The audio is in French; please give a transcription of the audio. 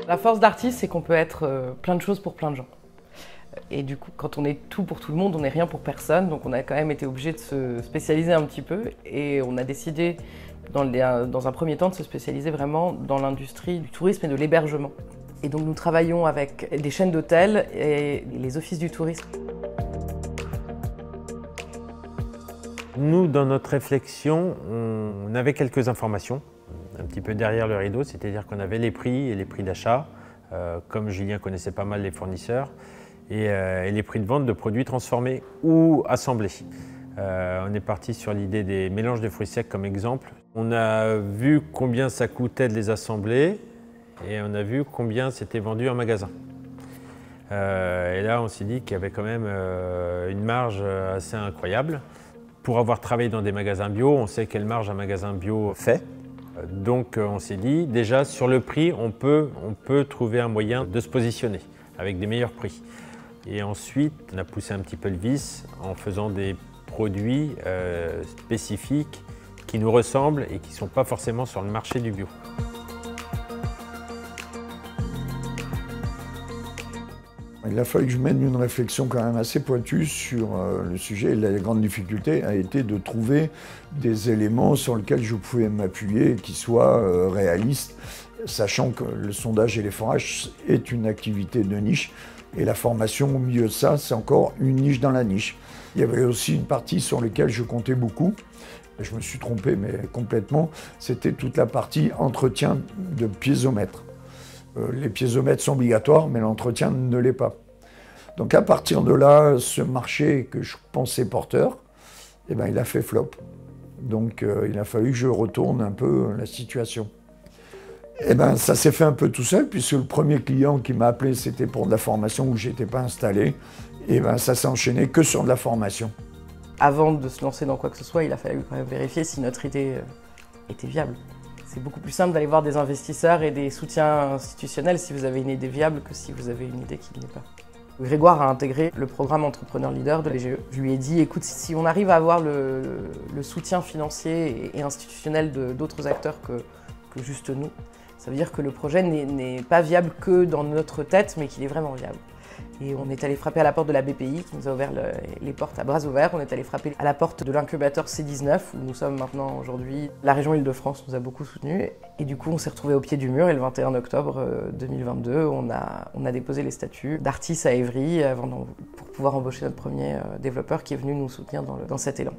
La force d'Artis, c'est qu'on peut être plein de choses pour plein de gens. Et du coup, quand on est tout pour tout le monde, on n'est rien pour personne. Donc on a quand même été obligé de se spécialiser un petit peu. Et on a décidé, dans un premier temps, de se spécialiser vraiment dans l'industrie du tourisme et de l'hébergement. Et donc nous travaillons avec des chaînes d'hôtels et les offices du tourisme. Nous, dans notre réflexion, on avait quelques informations, un petit peu derrière le rideau, c'est-à-dire qu'on avait les prix et les prix d'achat, comme Julien connaissait pas mal les fournisseurs, et les prix de vente de produits transformés ou assemblés. On est parti sur l'idée des mélanges de fruits secs comme exemple. On a vu combien ça coûtait de les assembler et on a vu combien c'était vendu en magasin. Et là, on s'est dit qu'il y avait quand même une marge assez incroyable. Pour avoir travaillé dans des magasins bio, on sait quelle marge un magasin bio fait. Donc on s'est dit, déjà sur le prix, on peut trouver un moyen de se positionner avec des meilleurs prix. Et ensuite, on a poussé un petit peu le vis en faisant des produits spécifiques qui nous ressemblent et qui ne sont pas forcément sur le marché du bio. Il a fallu que je mène une réflexion quand même assez pointue sur le sujet. La grande difficulté a été de trouver des éléments sur lesquels je pouvais m'appuyer et qui soient réalistes, sachant que le sondage et les forages est une activité de niche et la formation au milieu de ça, c'est encore une niche dans la niche. Il y avait aussi une partie sur laquelle je comptais beaucoup. Je me suis trompé, mais complètement. C'était toute la partie entretien de piézomètre. Les piézomètres sont obligatoires, mais l'entretien ne l'est pas. Donc à partir de là, ce marché que je pensais porteur, eh ben, il a fait flop. Donc il a fallu que je retourne un peu la situation. Eh ben, ça s'est fait un peu tout seul, puisque le premier client qui m'a appelé, c'était pour de la formation où je n'étais pas installé. Et ben, ça s'est enchaîné que sur de la formation. Avant de se lancer dans quoi que ce soit, il a fallu quand même vérifier si notre idée était viable. C'est beaucoup plus simple d'aller voir des investisseurs et des soutiens institutionnels si vous avez une idée viable que si vous avez une idée qui ne l'est pas. Grégoire a intégré le programme Entrepreneur Leader de l'EGE. Je lui ai dit, écoute, si on arrive à avoir le soutien financier et institutionnel d'autres acteurs que juste nous, ça veut dire que le projet n'est pas viable que dans notre tête, mais qu'il est vraiment viable. Et on est allé frapper à la porte de la BPI qui nous a ouvert les portes à bras ouverts. On est allé frapper à la porte de l'incubateur C19 où nous sommes maintenant aujourd'hui. La région Île-de-France nous a beaucoup soutenus. Et du coup, on s'est retrouvés au pied du mur et le 21 octobre 2022, on a déposé les statuts d'Artis à Évry pour pouvoir embaucher notre premier développeur qui est venu nous soutenir dans cet élan.